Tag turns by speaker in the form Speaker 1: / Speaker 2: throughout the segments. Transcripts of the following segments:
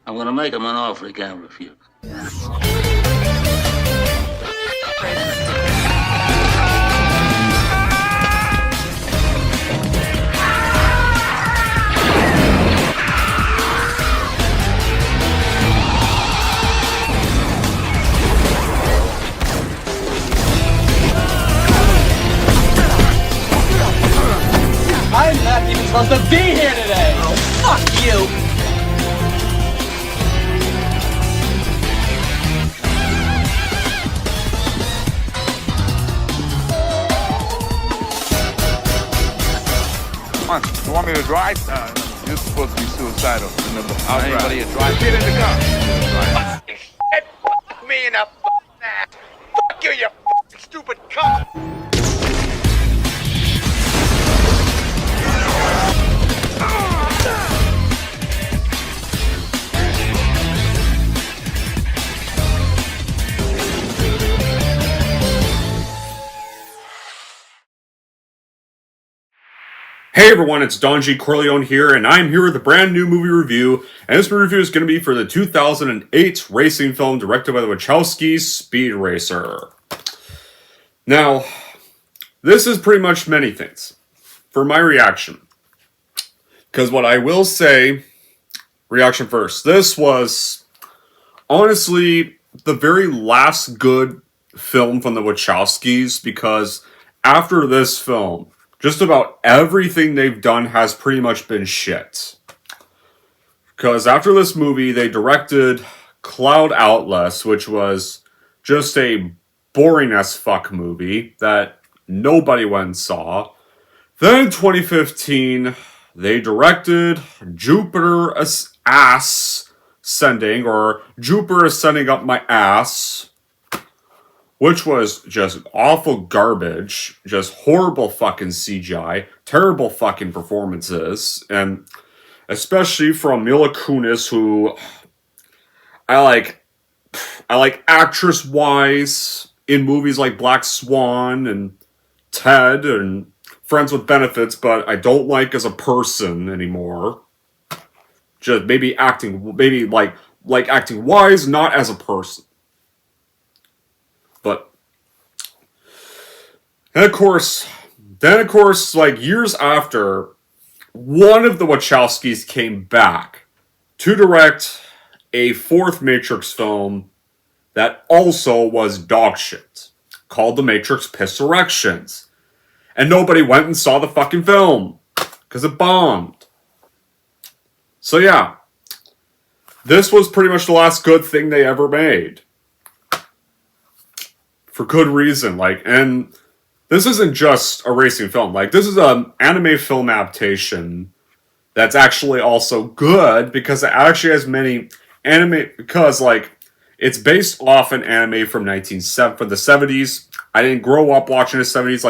Speaker 1: I'm gonna make him an offer he can't refuse.
Speaker 2: I'm not even supposed to be here today! Oh, fuck you!
Speaker 3: Come on, you want me to drive? You're supposed to be suicidal. Remember, I'll
Speaker 4: Anybody
Speaker 3: drive.
Speaker 4: a drive?
Speaker 3: Get in the car.
Speaker 5: Fuck me in the ass. Fuck you, you fucking stupid cunt.
Speaker 6: Hey everyone, it's Don G. Corleone here, and I'm here with a brand new movie review, and this movie review is going to be for the 2008 racing film directed by the Wachowskis, Speed Racer. Now, this is pretty much many things for my reaction. Because what I will say, reaction first, this was honestly the very last good film from the Wachowskis, because after this film, just about everything they've done has pretty much been shit. Because after this movie, they directed Cloud Atlas, which was just a boring as fuck movie that nobody went and saw. Then in 2015, they directed Jupiter Ascending, or Jupiter Ascending Up My Ass, which was just awful garbage, just horrible fucking CGI, terrible fucking performances, and especially from Mila Kunis, who I like actress-wise in movies like Black Swan and Ted and Friends with Benefits, but I don't like as a person anymore. Just maybe like acting wise, not as a person. But then of course, like years after, one of the Wachowskis came back to direct a fourth Matrix film that also was dog shit, called The Matrix Resurrections. And nobody went and saw the fucking film, because it bombed. So yeah, this was pretty much the last good thing they ever made. For good reason, and this isn't just a racing film, this is an anime film adaptation that's actually also good, because it actually has many anime, because, it's based off an anime from the 70s. I didn't grow up watching the 70s,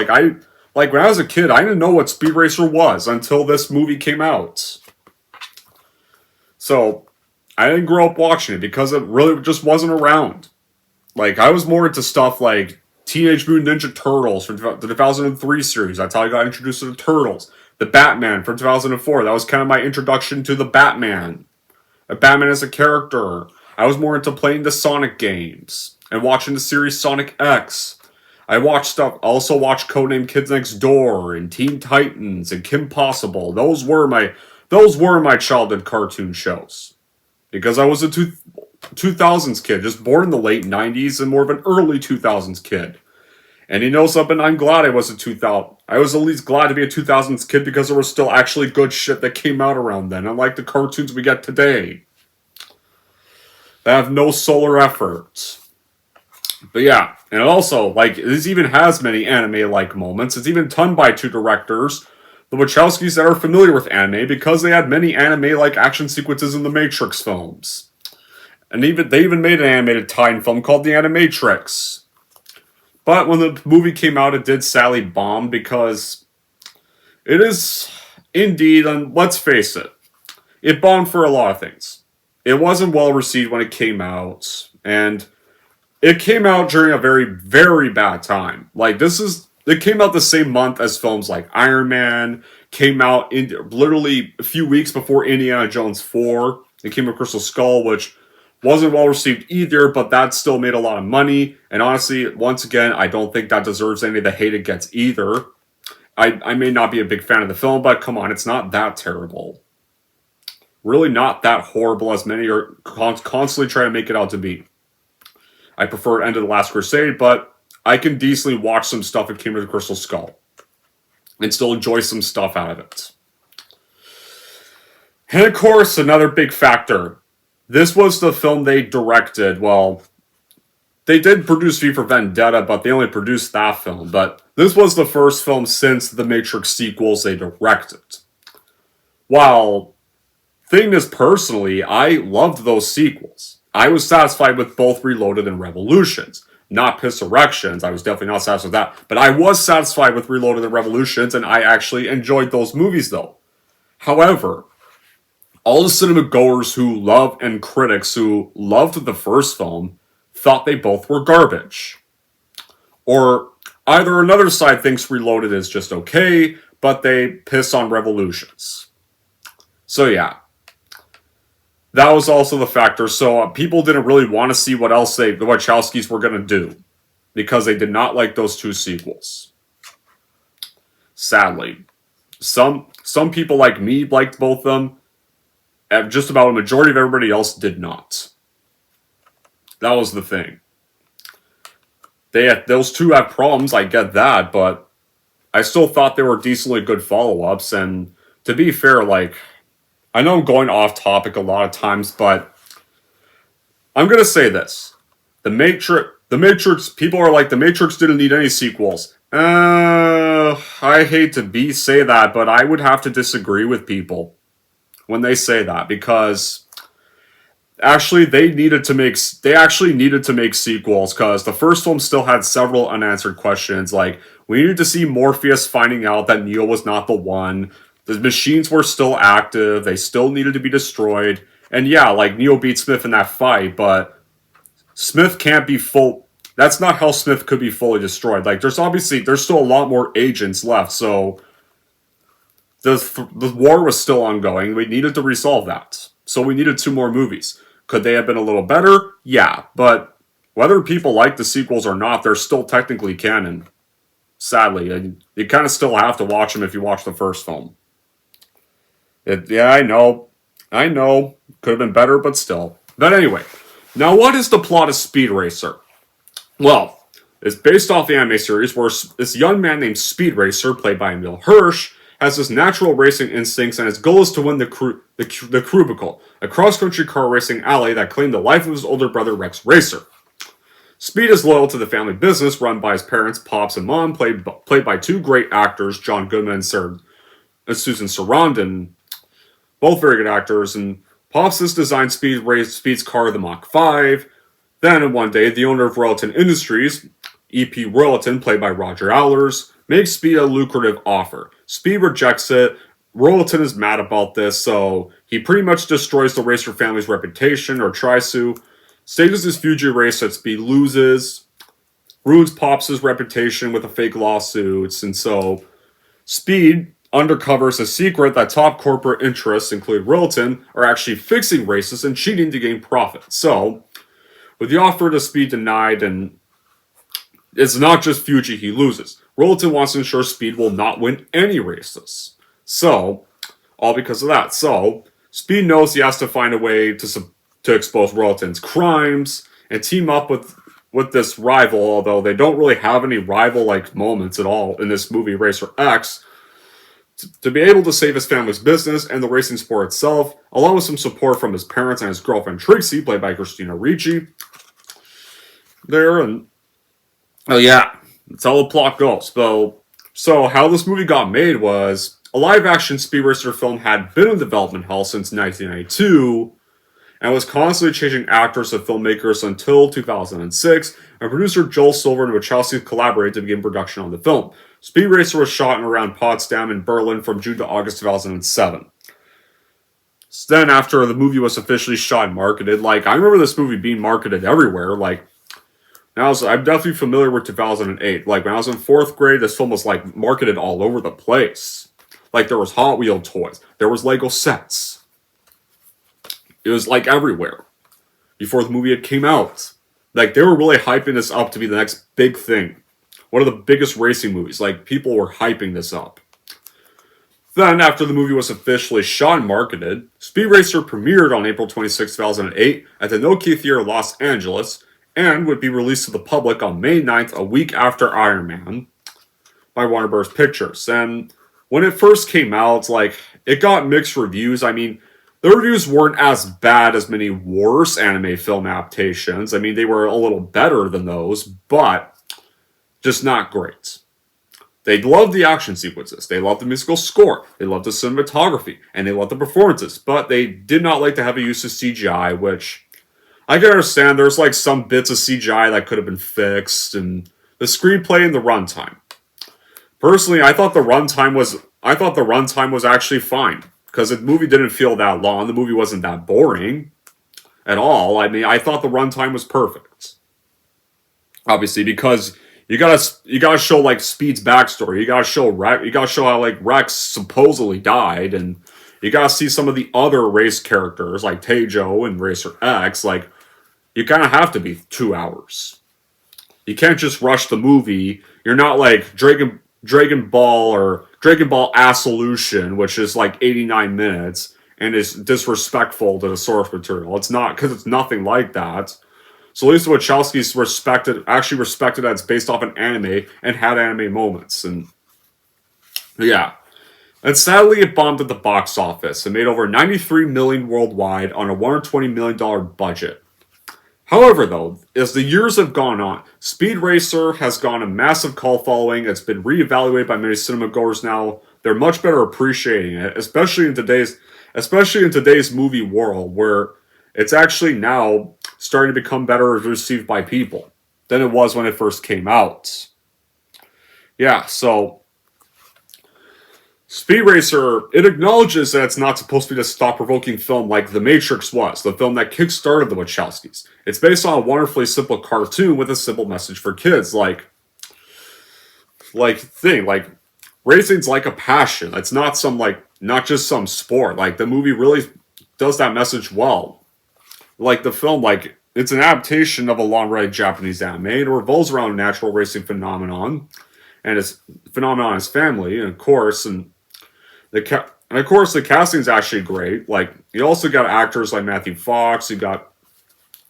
Speaker 6: when I was a kid, I didn't know what Speed Racer was until this movie came out. So, I didn't grow up watching it, because it really just wasn't around. I was more into stuff like Teenage Mutant Ninja Turtles from the 2003 series. That's how I got introduced to the Turtles. The Batman from 2004. That was kind of my introduction to the Batman. Batman as a character. I was more into playing the Sonic games and watching the series Sonic X. I also watched Codename Kids Next Door and Teen Titans and Kim Possible. Those were my childhood cartoon shows. Because I was a 2000s kid, just born in the late 90s and more of an early 2000s kid. And you know something? I'm glad I was I was at least glad to be a 2000s kid, because there was still actually good shit that came out around then, unlike the cartoons we get today that have no solar effort. But yeah, and also, this even has many anime-like moments. It's even done by two directors, the Wachowskis, that are familiar with anime, because they had many anime-like action sequences in the Matrix films. And they even made an animated tie-in film called The Animatrix. But when the movie came out, it did sadly bomb, because it is indeed, and let's face it, it bombed for a lot of things. It wasn't well received when it came out, and it came out during a very, very bad time. It came out the same month as films like Iron Man, came out literally a few weeks before Indiana Jones 4. The Kingdom of Crystal Skull, which wasn't well received either, but that still made a lot of money. And honestly, once again, I don't think that deserves any of the hate it gets either. I may not be a big fan of the film, but come on, it's not that terrible. Really not that horrible as many are constantly trying to make it out to be. I prefer End of the Last Crusade, but I can decently watch some stuff at Kingdom of the Crystal Skull and still enjoy some stuff out of it. And of course, another big factor. This was the film they directed. Well, they did produce V for Vendetta, but they only produced that film. But this was the first film since the Matrix sequels they directed. While thing is, personally, I loved those sequels. I was satisfied with both Reloaded and Revolutions. Not Pissurrections, I was definitely not satisfied with that. But I was satisfied with Reloaded and Revolutions, and I actually enjoyed those movies, though. However, all the cinema goers who loved and critics who loved the first film thought they both were garbage. Or either another side thinks Reloaded is just okay, but they piss on Revolutions. So yeah. That was also the factor. So people didn't really want to see what else the Wachowskis were going to do. Because they did not like those two sequels. Sadly. Some people like me liked both of them. And just about a majority of everybody else did not. That was the thing. Those two have problems, I get that, but I still thought they were decently good follow-ups, and to be fair, I know I'm going off topic a lot of times, but I'm gonna say this. The Matrix, people are like, The Matrix didn't need any sequels. I hate to say that, but I would have to disagree with people when they say that, because actually they actually needed to make sequels, because the first film still had several unanswered questions. Like, we needed to see Morpheus finding out that Neo was not the one. The machines were still active, they still needed to be destroyed. And yeah, Neo beat Smith in that fight, but Smith can't be that's not how Smith could be fully destroyed. There's still a lot more agents left, so the war was still ongoing. We needed to resolve that. So we needed 2 more movies. Could they have been a little better? Yeah, but whether people like the sequels or not, they're still technically canon. Sadly, and you kind of still have to watch them if you watch the first film. Yeah, I know. Could have been better, but still. But anyway, now what is the plot of Speed Racer? Well, it's based off the anime series where this young man named Speed Racer, played by Emil Hirsch, has his natural racing instincts, and his goal is to win the Cubicle, a cross-country car racing alley that claimed the life of his older brother Rex Racer. Speed is loyal to the family business run by his parents, Pops and Mom, played by 2 great actors, John Goodman and Susan Sarandon, both very good actors. And Pops has designed Speed's car, the Mach 5. Then, one day, the owner of Royalton Industries, E.P. Royalton, played by Roger Allers, makes Speed a lucrative offer. Speed rejects it. Royalton is mad about this, so he pretty much destroys the Racer family's reputation, or tries to, stages his Fuji race that Speed loses, ruins Pops' reputation with the fake lawsuits, and so Speed undercovers a secret that top corporate interests, including Royalton, are actually fixing races and cheating to gain profit. So, with the offer to Speed denied, and it's not just Fuji he loses. Royalton wants to ensure Speed will not win any races. So, all because of that. So, Speed knows he has to find a way to expose Royalton's crimes and team up with this rival, although they don't really have any rival-like moments at all in this movie, Racer X, to be able to save his family's business and the racing sport itself, along with some support from his parents and his girlfriend Tracy, played by Christina Ricci. That's how the plot goes. So how this movie got made was, a live-action Speed Racer film had been in development hell since 1992, and was constantly changing actors and filmmakers until 2006, and producer Joel Silver and Wachowski collaborated to begin production on the film. Speed Racer was shot in around Potsdam and Berlin from June to August 2007. So then, after the movie was officially shot and marketed, I remember this movie being marketed everywhere. I'm definitely familiar with 2008. When I was in 4th grade, this film was marketed all over the place. There was Hot Wheel toys, there was Lego sets. It was like everywhere before the movie had came out. Like, they were really hyping this up to be the next big thing. One of the biggest racing movies. Like, people were hyping this up. Then, after the movie was officially shot and marketed, Speed Racer premiered on April 26, 2008 at the Nokia Theater Los Angeles and would be released to the public on May 9th, a week after Iron Man, by Warner Bros. Pictures. And when it first came out, like, it got mixed reviews. I mean, the reviews weren't as bad as many worse anime film adaptations. I mean, they were a little better than those, but just not great. They loved the action sequences, they loved the musical score, they loved the cinematography, and they loved the performances, but they did not like the heavy use of CGI, which I can understand. There's like some bits of CGI that could have been fixed, and the screenplay and the runtime. Personally, I thought the runtime was actually fine, because the movie didn't feel that long, the movie wasn't that boring at all. I mean, I thought the runtime was perfect. Obviously, because you gotta show like Speed's backstory. You gotta show how like Rex supposedly died, and you gotta see some of the other race characters like Teijo and Racer X. Like, you kind of have to be 2 hours. You can't just rush the movie. You're not like Dragon Ball or Dragon Ball Assolution, which is like 89 minutes and is disrespectful to the source material. It's not, because it's nothing like that. So at least the Wachowskis actually respected that it's based off an anime and had anime moments. And yeah. And sadly, it bombed at the box office and made over $93 million worldwide on a $120 million budget. However, though, as the years have gone on, Speed Racer has gone a massive cult following. It's been reevaluated by many cinema goers now. They're much better appreciating it, especially in today's movie world, where it's actually now starting to become better received by people than it was when it first came out. Yeah, so Speed Racer, it acknowledges that it's not supposed to be this thought-provoking film like The Matrix was, the film that kickstarted the Wachowskis. It's based on a wonderfully simple cartoon with a simple message for kids, like racing's like a passion. It's not just some sport. Like, the movie really does that message well. Like, the film, like, it's an adaptation of a long-running Japanese anime. It revolves around a natural racing phenomenon and its family, and of course, the casting's actually great. Like, you also got actors like Matthew Fox. You got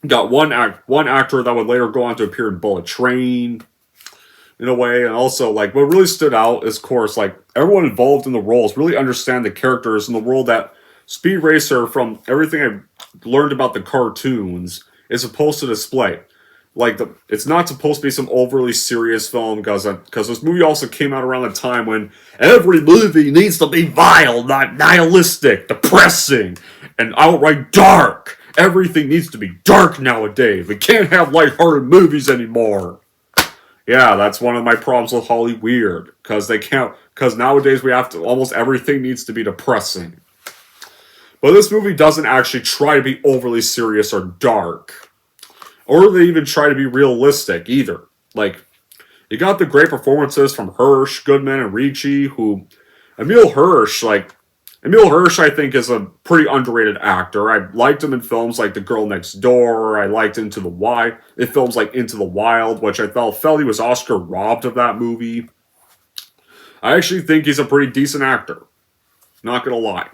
Speaker 6: one actor that would later go on to appear in Bullet Train, in a way. And also, like, what really stood out is, of course, like, everyone involved in the roles really understand the characters and the world that Speed Racer, from everything I've learned about the cartoons, is supposed to display. Like, it's not supposed to be some overly serious film, because this movie also came out around the time when every movie needs to be vile, not nihilistic, depressing, and outright dark. Everything needs to be dark nowadays. We can't have lighthearted movies anymore. Yeah, that's one of my problems with Hollywood, because nowadays almost everything needs to be depressing. But this movie doesn't actually try to be overly serious or dark. Or they even try to be realistic, either. Like, you got the great performances from Hirsch, Goodman, and Ricci, who... Emil Hirsch, I think, is a pretty underrated actor. I liked him in films like The Girl Next Door. I liked in films like Into the Wild, which I felt he was Oscar robbed of that movie. I actually think he's a pretty decent actor. Not gonna lie.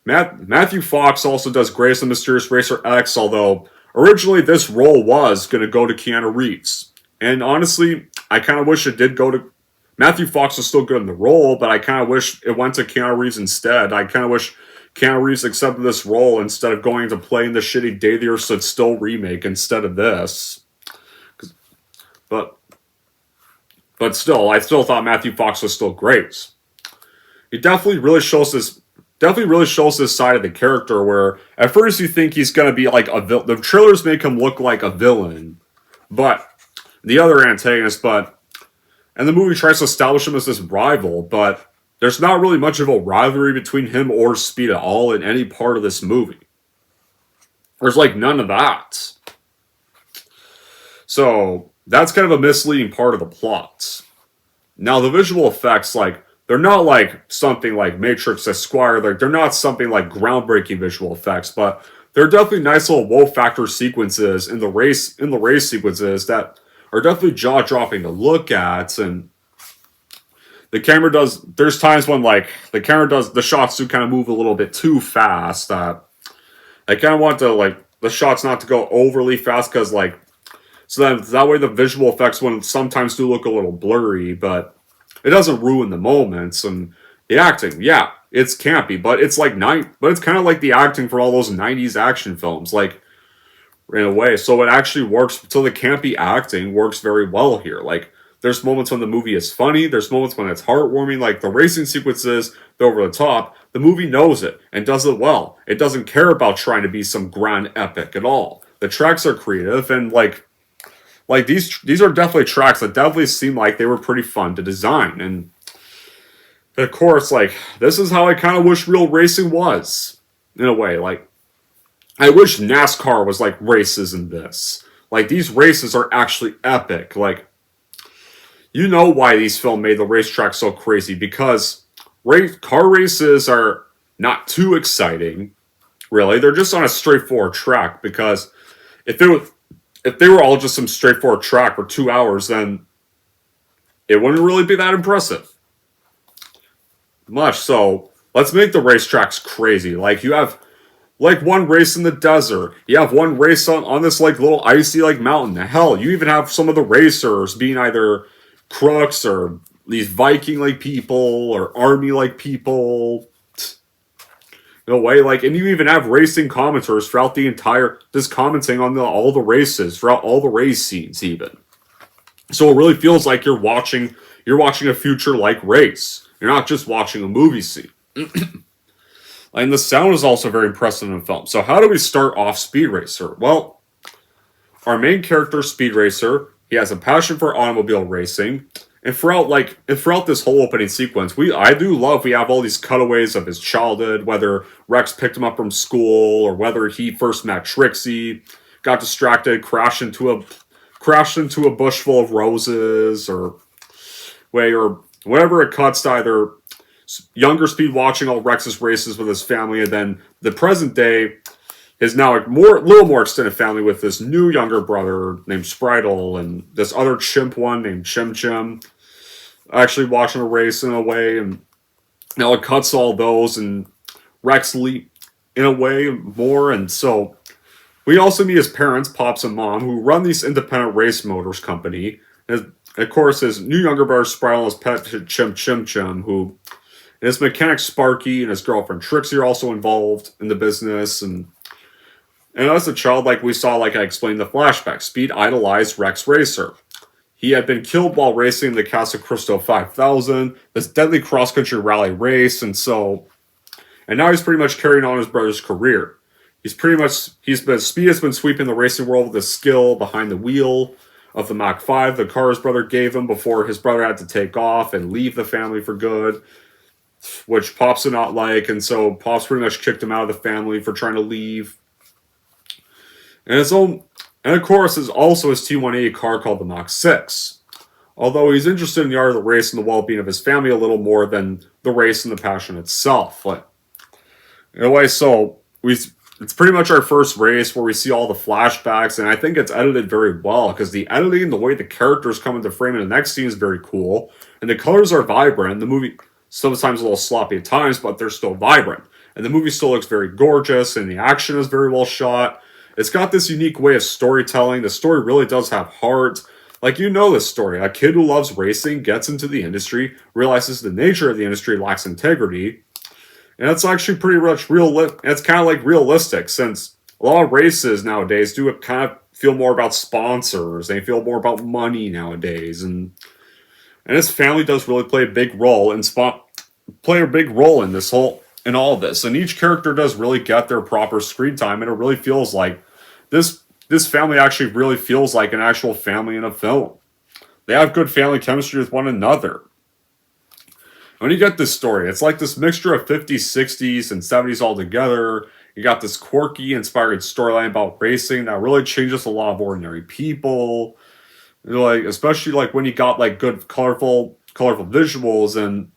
Speaker 6: Matthew Fox also does great as the mysterious Racer X, although originally this role was going to go to Keanu Reeves. And honestly, I kind of wish it did go to... Matthew Fox was still good in the role, but I kind of wish it went to Keanu Reeves instead. I kind of wish Keanu Reeves accepted this role instead of going to play in the shitty Day the Earth Stood Still remake instead of this. But still, I still thought Matthew Fox was still great. He definitely really shows this side of the character where at first you think he's going to be like a villain. The trailers make him look like a villain, but the other antagonist, and the movie tries to establish him as this rival, but there's not really much of a rivalry between him or Speed at all in any part of this movie. There's like none of that. So that's kind of a misleading part of the plot. Now the visual effects, like, they're not like something like Matrix Esquire, like they're not something like groundbreaking visual effects, but they're definitely nice little wow factor sequences in the race sequences that are definitely jaw dropping to look at. And the camera does, there's times when like the shots do kind of move a little bit too fast. I kind of want to like the shots not to go overly fast because like so that way the visual effects when sometimes do look a little blurry, but it doesn't ruin the moments. And the acting, yeah, it's campy, but it's like but it's kind of like the acting for all those 90s action films, like in a way. So it actually works. So the campy acting works very well here. Like there's moments when the movie is funny, there's moments when it's heartwarming, like the racing sequences, they're over the top. The movie knows it and does it well. It doesn't care about trying to be some grand epic at all. The tracks are creative and like these are definitely tracks that definitely seem like they were pretty fun to design. And of course, like this is how I kind of wish real racing was in a way. Like I wish NASCAR was like races in this. Like these races are actually epic. Like you know why these films made the racetrack so crazy, because car races are not too exciting, really. They're just on a straightforward track, because if they were all just some straightforward track for 2 hours, then it wouldn't really be that impressive. Much so, let's make the racetracks crazy. Like you have like one race in the desert. You have one race on this like little icy like mountain. Hell, you even have some of the racers being either crooks or these Viking like people or army like people. No way, like, and you even have racing commenters throughout the entire, just commenting on all the races, throughout all the race scenes even. So it really feels like you're watching a future like race. You're not just watching a movie scene. And the sound is also very impressive in the film. So how do we start off Speed Racer? Well, our main character, Speed Racer, he has a passion for automobile racing. And throughout this whole opening sequence, I do love we have all these cutaways of his childhood, whether Rex picked him up from school or whether he first met Trixie, got distracted, crashed into a bush full of roses, or whatever it cuts to either younger Speed watching all Rex's races with his family, and then the present day is now a little more extended family with this new younger brother named Spritle and this other chimp one named Chim Chim actually watching a race in a way. And now it cuts all those and Rex leap in a way more. And so we also meet his parents, Pops and Mom, who run these independent race motors company. And of course, his new younger brother Spritle and his pet Chim Chim, who and his mechanic Sparky and his girlfriend Trixie are also involved in the business. And as a child, like we saw, like I explained in the flashback, Speed idolized Rex Racer. He had been killed while racing the Casa Cristo 5000, this deadly cross-country rally race, and now he's pretty much carrying on his brother's career. Speed has been sweeping the racing world with his skill behind the wheel of the Mach 5, the car his brother gave him before his brother had to take off and leave the family for good, which Pops did not like, and so Pops pretty much kicked him out of the family for trying to leave. And of course, there's also his T180 car called the Mach 6. Although he's interested in the art of the race and the well-being of his family a little more than the race and the passion itself. Like, in a way, it's pretty much our first race where we see all the flashbacks, and I think it's edited very well, because the editing and the way the characters come into frame in the next scene is very cool, and the colors are vibrant. The movie, sometimes a little sloppy at times, but they're still vibrant. And the movie still looks very gorgeous, and the action is very well shot. It's got this unique way of storytelling. The story really does have heart. Like, you know this story. A kid who loves racing gets into the industry, realizes the nature of the industry lacks integrity, and it's actually pretty much it's kind of like realistic, since a lot of races nowadays do kind of feel more about sponsors. They feel more about money nowadays, and his family does really play a big role in in all this, and each character does really get their proper screen time, and it really feels like this family actually really feels like an actual family in a film. They have good family chemistry with one another. When you get this story, it's like this mixture of 50s, 60s, and 70s all together. You got this quirky, inspired storyline about racing that really changes a lot of ordinary people. Like, especially like when you got like good, colorful visuals, and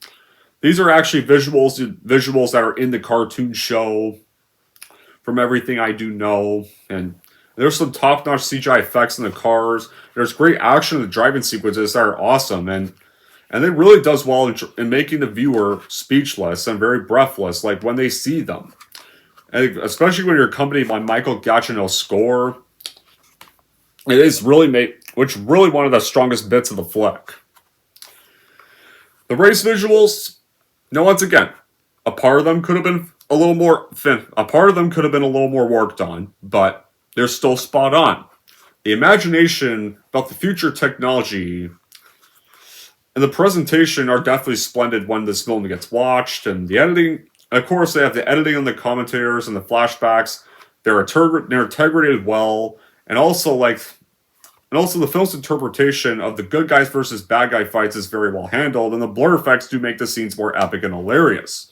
Speaker 6: These are actually visuals that are in the cartoon show from everything I do know. And there's some top-notch CGI effects in the cars. There's great action in the driving sequences that are awesome. And it really does well in making the viewer speechless and very breathless, like when they see them. And especially when you're accompanied by Michael Giacchino's score. It is which really one of the strongest bits of the flick. The race visuals, once again, a part of them could have been a little more worked on, but they're still spot on. The imagination about the future technology and the presentation are definitely splendid when this film gets watched, and the editing, of course, they have the editing and the commentators and the flashbacks. They're integrated well, and also the film's interpretation of the good guys versus bad guy fights is very well handled, and the blur effects do make the scenes more epic and hilarious.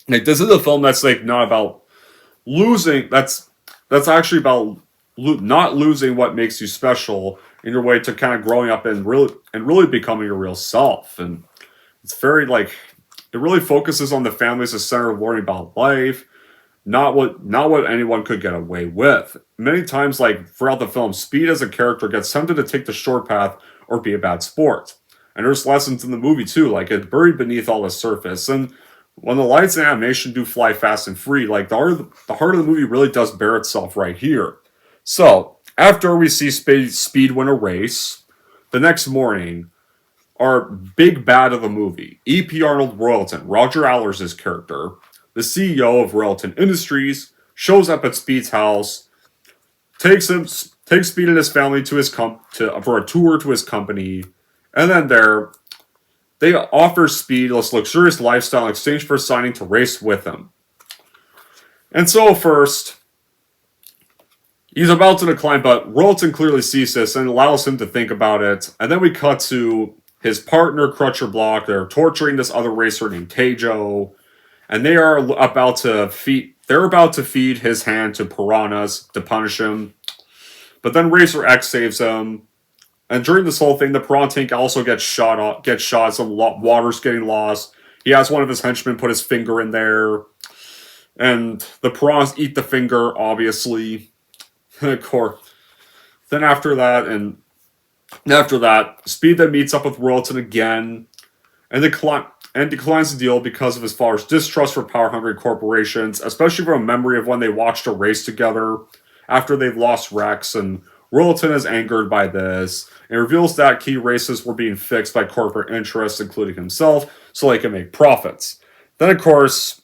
Speaker 6: Like, this is a film that's like not about losing. That's actually about not losing what makes you special in your way to kind of growing up and really becoming your real self. And it's very it really focuses on the family as a center of learning about life, not what anyone could get away with. Many times, throughout the film, Speed as a character gets tempted to take the short path or be a bad sport. And there's lessons in the movie too, it's buried beneath all the surface. And when the lights and animation do fly fast and free, the heart of the movie really does bear itself right here. So, after we see Speed win a race, the next morning, our big bad of the movie, E.P. Arnold Royalton, Roger Allers' character, the CEO of Royalton Industries, shows up at Speed's house, takes Speed and his family to for a tour to his company, and then they offer Speed this luxurious lifestyle in exchange for signing to race with him. And so first, he's about to decline, but Royalton clearly sees this and allows him to think about it. And then we cut to his partner, Crutcher Block. They're torturing this other racer named Tejo, and they are about to feed his hand to piranhas to punish him. But then Racer X saves him. And during this whole thing, the piranha tank also gets shot. Some water's getting lost. He has one of his henchmen put his finger in there. And the piranhas eat the finger, obviously. Of course. Then after that, Speed then meets up with Royalton again. And declines the deal because of his father's distrust for power-hungry corporations, especially from a memory of when they watched a race together after they've lost Rex, and Royalton is angered by this, and reveals that key races were being fixed by corporate interests, including himself, so they can make profits. Then, of course,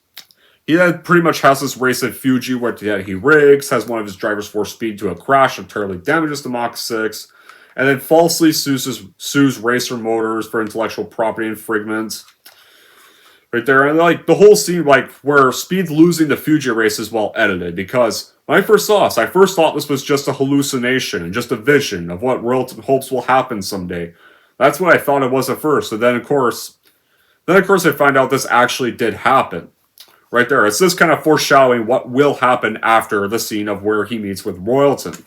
Speaker 6: he then pretty much has this race at Fuji where he rigs, has one of his drivers force Speed to a crash and terribly damages the Mach 6, and then falsely sues Racer Motors for intellectual property infringement. Right there, and the whole scene, where Speed's losing the Fuji race is well edited, because when I first saw this, I first thought this was just a hallucination and just a vision of what Royalton hopes will happen someday. That's what I thought it was at first, and then of course I find out this actually did happen. Right there, it's this kind of foreshadowing what will happen after the scene of where he meets with Royalton.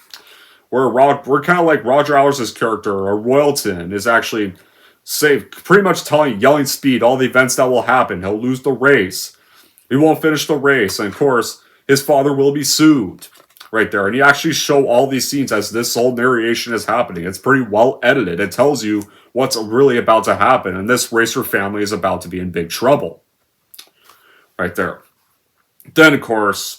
Speaker 6: Where we're kind of like Roger Allers' character, or Royalton, is actually pretty much yelling Speed all the events that will happen. He'll lose the race. He won't finish the race. And of course, his father will be sued. Right there. And you actually show all these scenes as this whole narration is happening. It's pretty well edited. It tells you what's really about to happen. And this racer family is about to be in big trouble. Right there. Then, of course,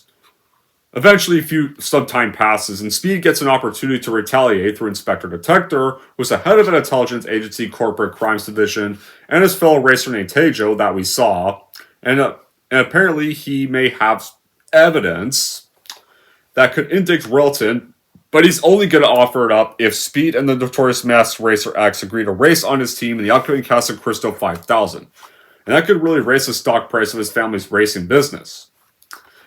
Speaker 6: eventually, some time passes, and Speed gets an opportunity to retaliate through Inspector Detector, who's the head of an intelligence agency corporate crimes division, and his fellow racer named Tejo that we saw. And apparently, he may have evidence that could indict Royalton, but he's only going to offer it up if Speed and the notorious masked Racer X agree to race on his team in the upcoming Casa Cristo 5000. And that could really raise the stock price of his family's racing business.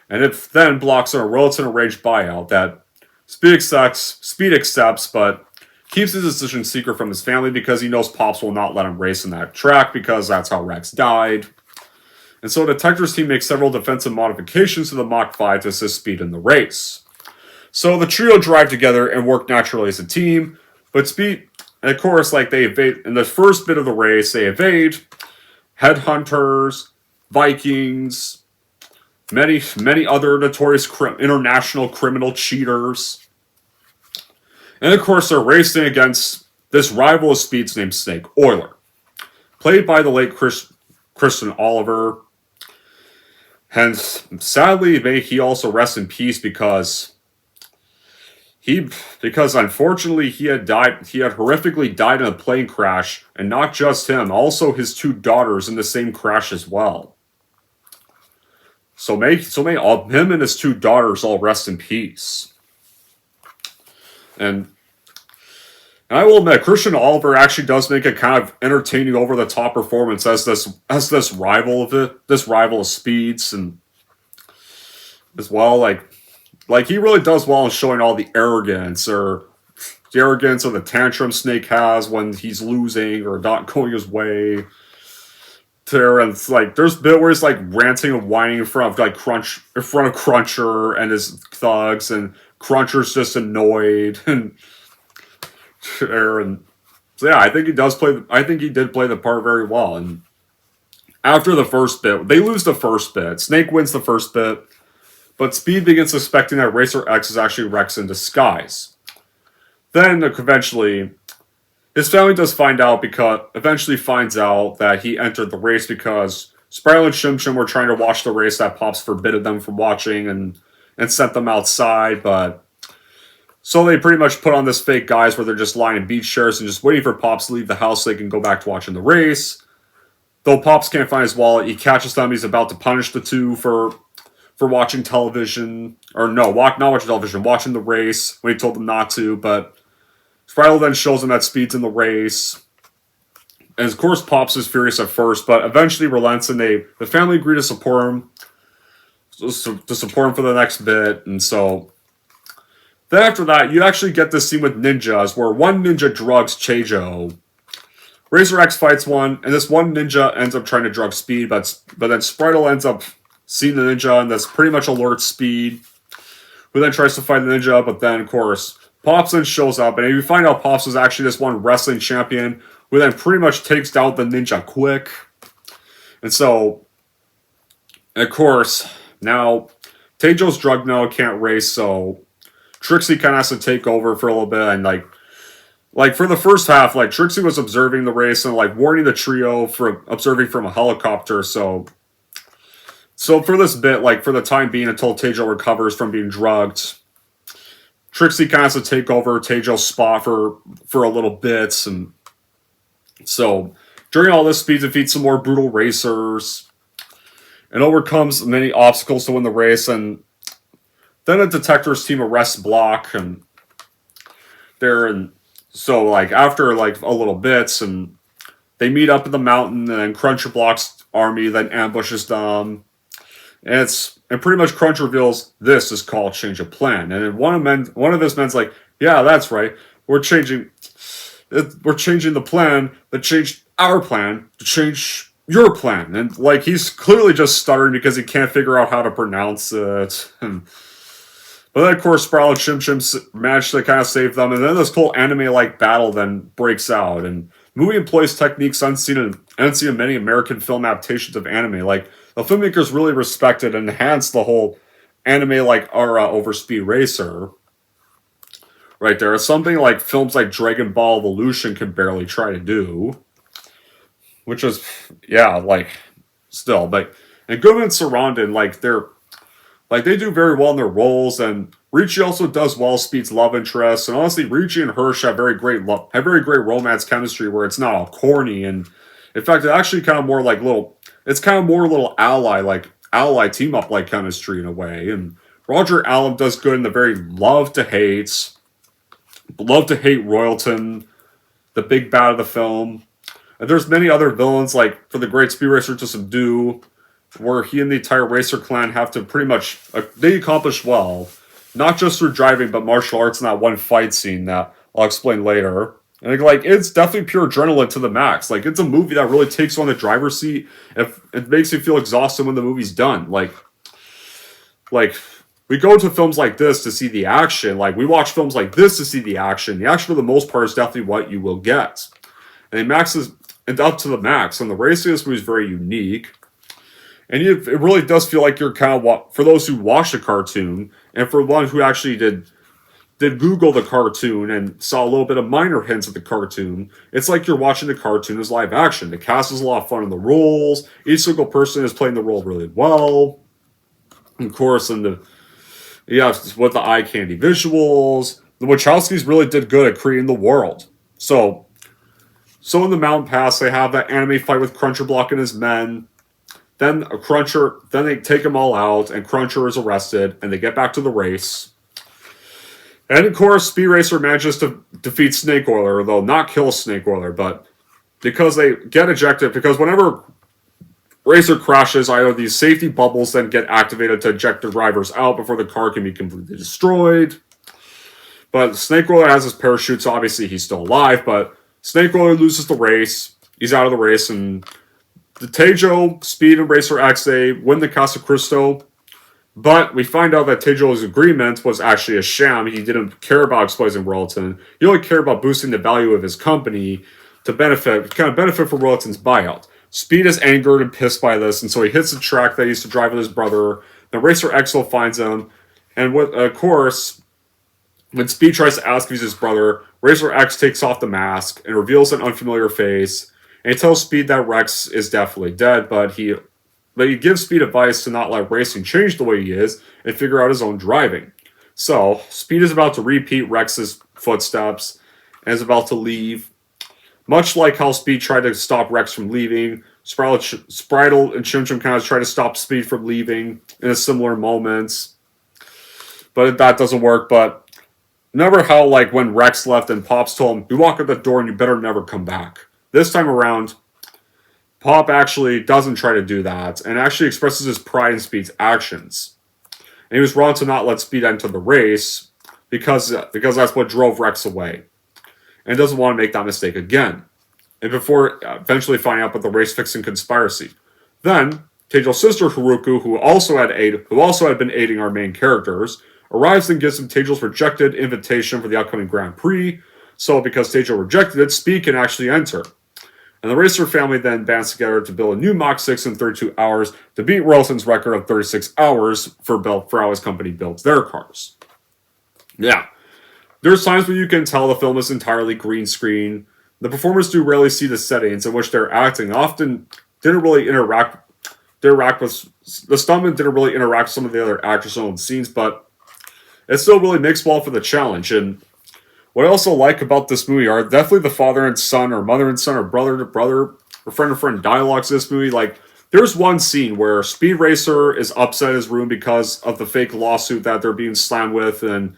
Speaker 6: And it then blocks on a Royalton arranged buyout that Speed accepts, but keeps his decision secret from his family because he knows Pops will not let him race in that track because that's how Rex died. And so Detector's team makes several defensive modifications to the Mach 5 to assist Speed in the race. So the trio drive together and work naturally as a team, but Speed, and of course, they evade, in the first bit of the race, they evade, headhunters, Vikings, many other notorious international criminal cheaters. And of course, they're racing against this rival of speeds named Snake Oiler, played by the late Christian Oliver. Hence, sadly, may he also rest in peace because unfortunately he had horrifically died in a plane crash, and not just him, also his two daughters in the same crash as well. So may him and his two daughters all rest in peace. And I will admit, Christian Oliver actually does make a kind of entertaining, over the top performance as this rival of Speeds, and as well, like he really does well in showing all the arrogance or the tantrum Snake has when he's losing or not going his way. And it's like there's a bit where he's like ranting and whining in front of Cruncher and his thugs, and Cruncher's just annoyed and so yeah, I think he did play the part very well. And after the first bit, they lose the first bit. Snake wins the first bit, but Speed begins suspecting that Racer X is actually Rex in disguise. Then eventually, his family finds out that he entered the race because Spiral and Shim Shim were trying to watch the race that Pops forbidden them from watching and sent them outside, but so they pretty much put on this fake guise where they're just lying in beach chairs and just waiting for Pops to leave the house so they can go back to watching the race. Though Pops can't find his wallet, he catches them. He's about to punish the two for watching television. Or no, not watching television, watching the race when he told them not to. But Spiral then shows them that Speed's in the race. And of course, Pops is furious at first, but eventually relents, and the family agree to support him. To support him for the next bit, and so then after that, you actually get this scene with ninjas, where one ninja drugs Cheijo. Racer X fights one, and this one ninja ends up trying to drug Speed, but then Spritle ends up seeing the ninja, and that's pretty much alerts Speed, who then tries to fight the ninja, but then, of course, Pops then shows up, and you find out Pops was actually this one wrestling champion, who then pretty much takes down the ninja quick. And so, of course, now, Teijo's drugged now, can't race, so Trixie kind of has to take over for a little bit, and like for the first half, like Trixie was observing the race and like warning the trio for observing from a helicopter. So for this bit, like for the time being until Teijo recovers from being drugged, Trixie kind of has to take over Teijo's spot for a little bit. And so during all this, Speed defeats some more brutal racers and overcomes many obstacles to win the race. And then a detectives team arrests Block, and so like after like a little bits, and they meet up in the mountain, and then Cruncher Block's army then ambushes them, and pretty much Crunch reveals this is called change of plan, and then one of his men's like, yeah, that's right, we're changing the plan that changed our plan to change your plan, and like he's clearly just stuttering because he can't figure out how to pronounce it. But then, of course, Sprout and Shim Shim manage to kind of save them, and then this whole anime-like battle then breaks out. And the movie employs techniques unseen in many American film adaptations of anime. Like, the filmmakers really respected and enhanced the whole anime-like aura over Speed Racer. Right there. It's something like films like Dragon Ball Evolution can barely try to do. Which is, yeah, like, still. But, and Goodman and Sarandon, they do very well in their roles, and Ricci also does well Speed's love interest, and honestly, Ricci and Hirsch have very great romance chemistry where it's not all corny, and in fact, it actually kind of more like little ally team-up like chemistry in a way, and Roger Allen does good in the very love to hate Royalton, the big bad of the film, and there's many other villains like for the Great Speed Racer to subdue, where he and the entire Racer clan have to pretty much, they accomplish well, not just through driving, but martial arts in that one fight scene that I'll explain later. And like, it's definitely pure adrenaline to the max. Like, it's a movie that really takes you on the driver's seat. It makes you feel exhausted when the movie's done. Like we go to films like this to see the action. Like, we watch films like this to see the action. The action, for the most part, is definitely what you will get. And and up to the max. And the racing in this movie is very unique. And it really does feel like you're kind of, for those who watched the cartoon, and for one who actually did Google the cartoon and saw a little bit of minor hints of the cartoon, it's like you're watching the cartoon as live action. The cast is a lot of fun in the roles. Each single person is playing the role really well. Of course, with the eye candy visuals, the Wachowskis really did good at creating the world. So in the Mountain Pass, they have that anime fight with Cruncher Block and his men. Then they take them all out, and Cruncher is arrested, and they get back to the race. And of course, Speed Racer manages to defeat Snake Oiler, though not kill Snake Oiler, but because they get ejected, because whenever Racer crashes, either these safety bubbles then get activated to eject the drivers out before the car can be completely destroyed. But Snake Oiler has his parachute, so obviously he's still alive, but Snake Oiler loses the race. He's out of the race, and the Tejo, Speed, and Racer X, they win the Casa Cristo. But we find out that Tejo's agreement was actually a sham. He didn't care about exploiting Royalton. He only cared about boosting the value of his company to benefit from Royalton's buyout. Speed is angered and pissed by this, and so he hits the track that he used to drive with his brother. Then Racer Exo finds him, and of course, when Speed tries to ask if he's his brother, Racer X takes off the mask and reveals an unfamiliar face, and he tells Speed that Rex is definitely dead, but he gives Speed advice to not let racing change the way he is and figure out his own driving. So, Speed is about to repeat Rex's footsteps and is about to leave. Much like how Speed tried to stop Rex from leaving, Spritle and Chim Chim kind of try to stop Speed from leaving in a similar moments. But that doesn't work. But remember how, like, when Rex left and Pops told him, "You walk out the door and you better never come back." This time around, Pop actually doesn't try to do that, and actually expresses his pride in Speed's actions. And he was wrong to not let Speed enter the race, because that's what drove Rex away. And doesn't want to make that mistake again. And before eventually finding out about the race-fixing conspiracy. Then, Tejo's sister Haruko, who also had been aiding our main characters, arrives and gives him Tejo's rejected invitation for the upcoming Grand Prix, so because Tejo rejected it, Speed can actually enter. And the Racer family then bands together to build a new Mach 6 in 32 hours to beat Royalton's record of 36 hours for how his company builds their cars. Yeah. There's times when you can tell the film is entirely green screen. The performers do rarely see the settings in which they're acting. Often didn't really interact with the stuntmen didn't really interact with some of the other actors in the scenes, but it still really makes well for the challenge. And what I also like about this movie are definitely the father and son, or mother and son, or brother to brother, or friend to friend dialogues in this movie. Like, there's one scene where Speed Racer is upset in his room because of the fake lawsuit that they're being slammed with, and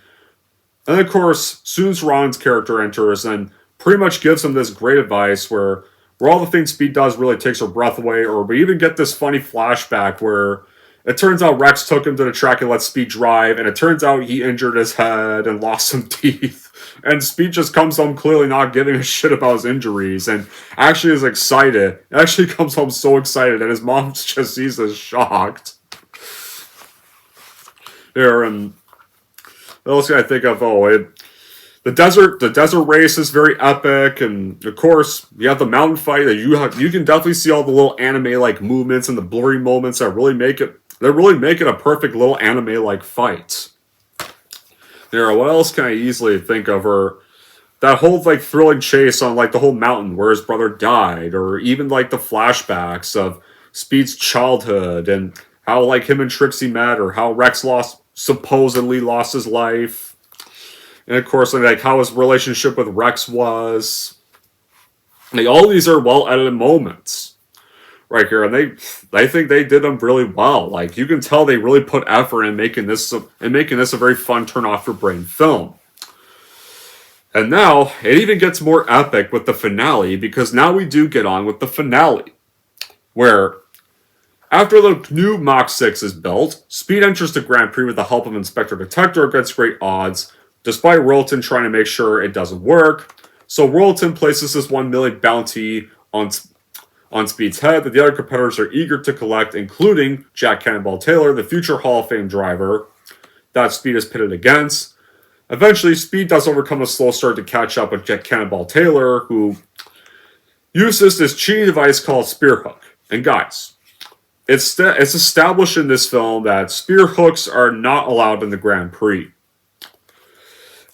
Speaker 6: of course, Soon Sarandon's character enters and pretty much gives him this great advice where all the things Speed does really takes her breath away, or we even get this funny flashback where it turns out Rex took him to the track and let Speed drive, and it turns out he injured his head and lost some teeth. And Speed just comes home clearly not giving a shit about his injuries, and actually is excited. Actually comes home so excited, and his mom just sees this shocked. There, and what else can I think of? The desert race is very epic, and of course you have the mountain fight that you can definitely see all the little anime-like movements and the blurry moments that really make it. They're really making a perfect little anime-like fight. There, what else can I easily think of? Or that whole like thrilling chase on like the whole mountain where his brother died, or even like the flashbacks of Speed's childhood and how like him and Trixie met, or how Rex supposedly lost his life, and of course like how his relationship with Rex was. Like, all these are well edited moments right here, and they think they did them really well. Like, you can tell they really put effort in making this a very fun turn off your brain film. And now it even gets more epic with the finale, because now we do get on with the finale, where after the new Mach 6 is built, Speed enters the Grand Prix with the help of Inspector Detector against great odds, despite Royalton trying to make sure it doesn't work. So Royalton places this 1 million bounty on Speed's head that the other competitors are eager to collect, including Jack Cannonball Taylor, the future Hall of Fame driver that Speed is pitted against. Eventually, Speed does overcome a slow start to catch up with Jack Cannonball Taylor, who uses this cheating device called Spearhook. And guys, it's established in this film that spear hooks are not allowed in the Grand Prix.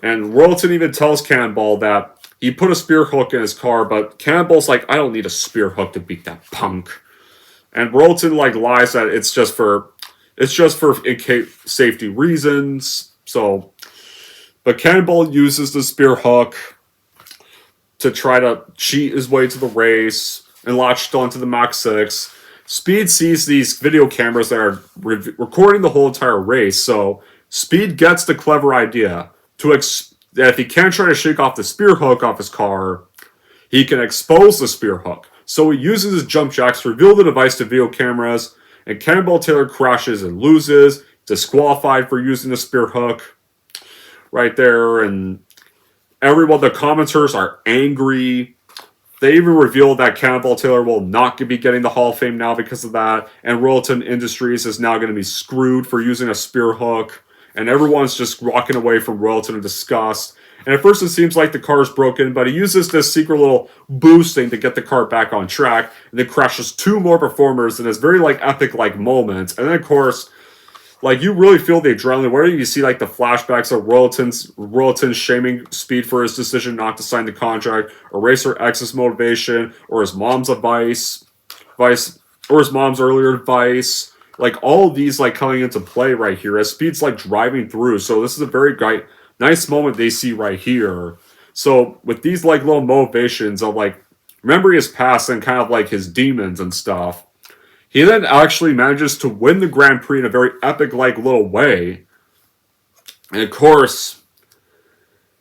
Speaker 6: And Royalton even tells Cannonball that he put a spear hook in his car, but Cannonball's like, I don't need a spear hook to beat that punk. And Royalton like lies that it's just for in case safety reasons. So, but Cannonball uses the spear hook to try to cheat his way to the race and latched onto the Mach 6. Speed sees these video cameras that are recording the whole entire race, so Speed gets the clever idea that if he can't try to shake off the spear hook off his car, he can expose the spear hook. So he uses his jump jacks to reveal the device to video cameras, and Cannonball Taylor crashes and loses, disqualified for using the spear hook right there, and everyone, the commenters are angry. They even revealed that Cannonball Taylor will not be getting the Hall of Fame now because of that, and Royalton Industries is now going to be screwed for using a spear hook, and everyone's just walking away from Royalton in disgust. And at first it seems like the car's broken, but he uses this secret little boost thing to get the car back on track, and then crashes 2 more performers in this very like epic like moment. And then of course, like you really feel the adrenaline. Where you see like the flashbacks of Royalton shaming Speed for his decision not to sign the contract, or Racer X's motivation, or his mom's advice, or his mom's earlier advice. Like all of these like coming into play right here as Speed's like driving through. So this is a very nice moment they see right here. So with these like little motivations of like remembering his past and kind of like his demons and stuff, he then actually manages to win the Grand Prix in a very epic like little way. And of course,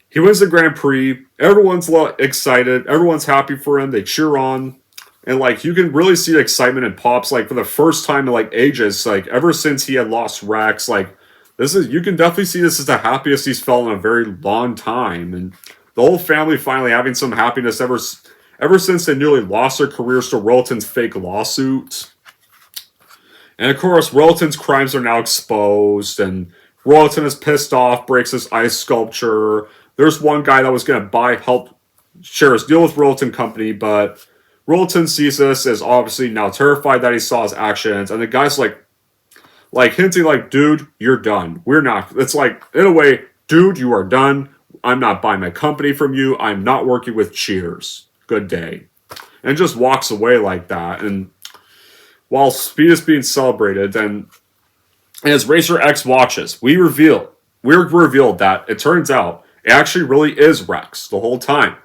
Speaker 6: he wins the Grand Prix. Everyone's excited. Everyone's happy for him. They cheer on. And like you can really see the excitement in Pops like for the first time in like ages, like ever since he had lost Rex. Like you can definitely see this is the happiest he's felt in a very long time, and the whole family finally having some happiness ever since they nearly lost their careers to Royalton's fake lawsuit. And of course, Royalton's crimes are now exposed, and Royalton is pissed off, breaks his ice sculpture. There's one guy that was going to help share his deal with Royalton Company, but Royalton sees this, is obviously now terrified that he saw his actions, and the guy's like hinting like, dude, you're done. We're not. It's like, in a way, dude, you are done. I'm not buying my company from you. I'm not working with Cheers. Good day. And just walks away like that. And while Speed is being celebrated, and as Racer X watches, we're revealed that it turns out it actually really is Rex the whole time.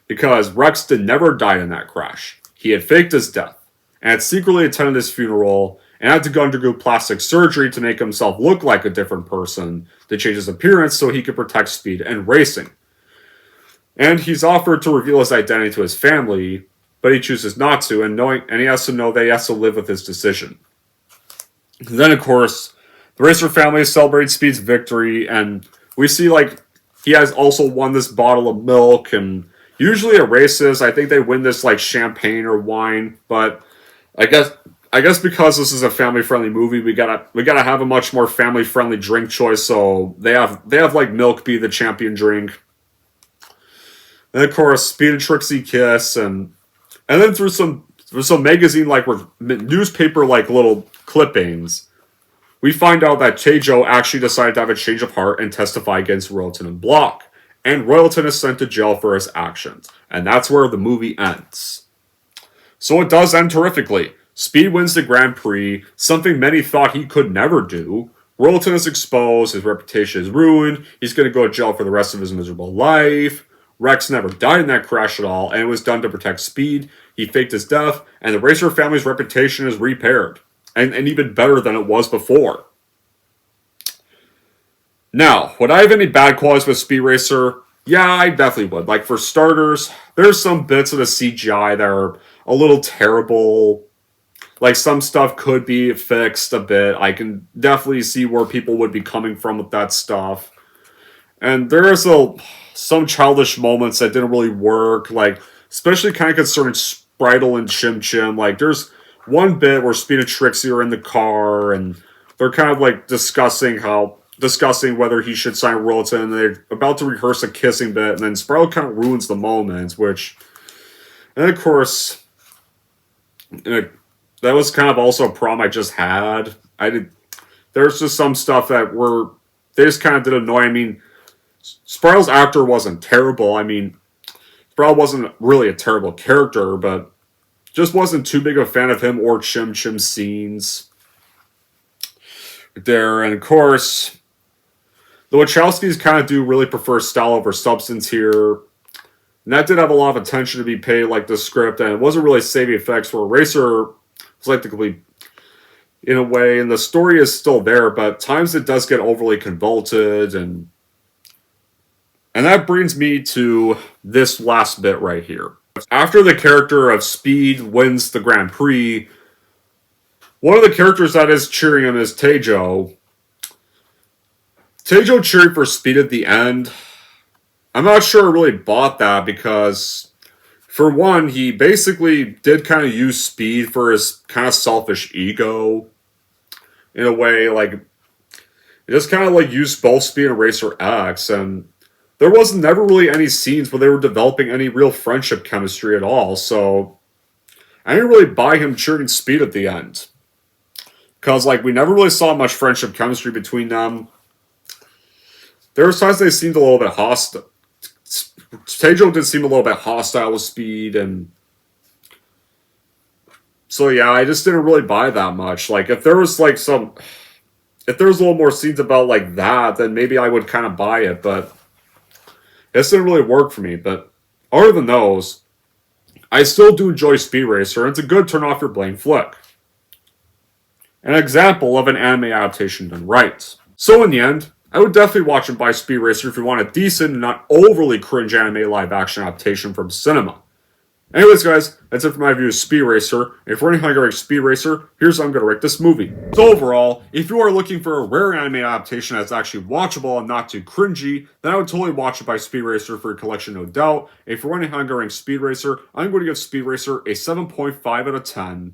Speaker 6: Because Rex never died in that crash. He had faked his death, and had secretly attended his funeral, and had to go undergo plastic surgery to make himself look like a different person, to change his appearance so he could protect Speed and racing. And he's offered to reveal his identity to his family, but he chooses not to, and he has to know that he has to live with his decision. And then, of course, the Racer family celebrates Speed's victory, and we see, like, he has also won this bottle of milk, and usually at races, I think they win this, like, champagne or wine, but I guess because this is a family-friendly movie, we gotta have a much more family-friendly drink choice, so they have like milk be the champion drink. And of course, Speed and Trixie kiss, and then through some magazine like newspaper like little clippings, we find out that Tejo actually decided to have a change of heart and testify against Royalton and Block, and Royalton is sent to jail for his actions, and that's where the movie ends. So it does end terrifically. Speed wins the Grand Prix, something many thought he could never do. Royalton is exposed, his reputation is ruined, he's going to go to jail for the rest of his miserable life. Rex never died in that crash at all, and it was done to protect Speed. He faked his death, and the Racer family's reputation is repaired, and even better than it was before. Now, would I have any bad qualities with Speed Racer? Yeah, I definitely would. Like, for starters, there's some bits of the CGI that are a little terrible. Like, some stuff could be fixed a bit. I can definitely see where people would be coming from with that stuff. And there is some childish moments that didn't really work. Like, especially kind of concerning Spritle and Chim Chim. Like, there's one bit where Speed and Trixie are in the car, and they're kind of, like, discussing whether he should sign Royalton, and they're about to rehearse a kissing bit, and then Spritle kind of ruins the moment, which... And of course, that was kind of also a problem I just had. There's just some stuff that they just kind of did annoy. I mean, Spiral's actor wasn't terrible. I mean, Spiral wasn't really a terrible character, but just wasn't too big of a fan of him or Chim Chim's scenes there. And of course, the Wachowskis kind of do really prefer style over substance here. And that did have a lot of attention to be paid, like the script, and it wasn't really saving effects for Eraser. It's like the complete, in a way, and the story is still there, but at times it does get overly convoluted, and that brings me to this last bit right here. After the character of Speed wins the Grand Prix, one of the characters that is cheering him is Tejo. Tejo cheering for Speed at the end. I'm not sure I really bought that because, for one, he basically did kind of use Speed for his kind of selfish ego. In a way, like, he just kind of like used both Speed and Racer X, and there was never really any scenes where they were developing any real friendship chemistry at all, so I didn't really buy him cheering Speed at the end. Because, like, we never really saw much friendship chemistry between them. There were times they seemed a little bit hostile. Tejo did seem a little bit hostile with Speed, and so yeah, I just didn't really buy that much. Like, if there was like if there was a little more scenes about like that, then maybe I would kind of buy it, but this didn't really work for me. But other than those, I still do enjoy Speed Racer, and it's a good turn off your brain flick. An example of an anime adaptation done right. So in the end, I would definitely watch and buy Speed Racer if you want a decent and not overly cringe anime live-action adaptation from cinema. Anyways, guys, that's it for my review of Speed Racer. And if you're anything like Speed Racer, here's how I'm going to rate this movie. So overall, if you are looking for a rare anime adaptation that's actually watchable and not too cringy, then I would totally watch it by Speed Racer for your collection, no doubt. And if you're wondering how I'm going to rank Speed Racer, I'm going to give Speed Racer a 7.5 out of 10.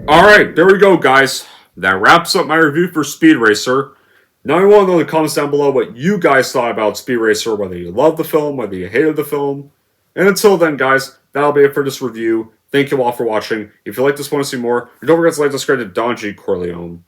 Speaker 6: Alright, there we go, guys. That wraps up my review for Speed Racer. Now I want to know in the comments down below what you guys thought about Speed Racer, whether you loved the film, whether you hated the film. And until then, guys, that'll be it for this review. Thank you all for watching. If you like this, want to see more, don't forget to like, subscribe to Don G. Corleone.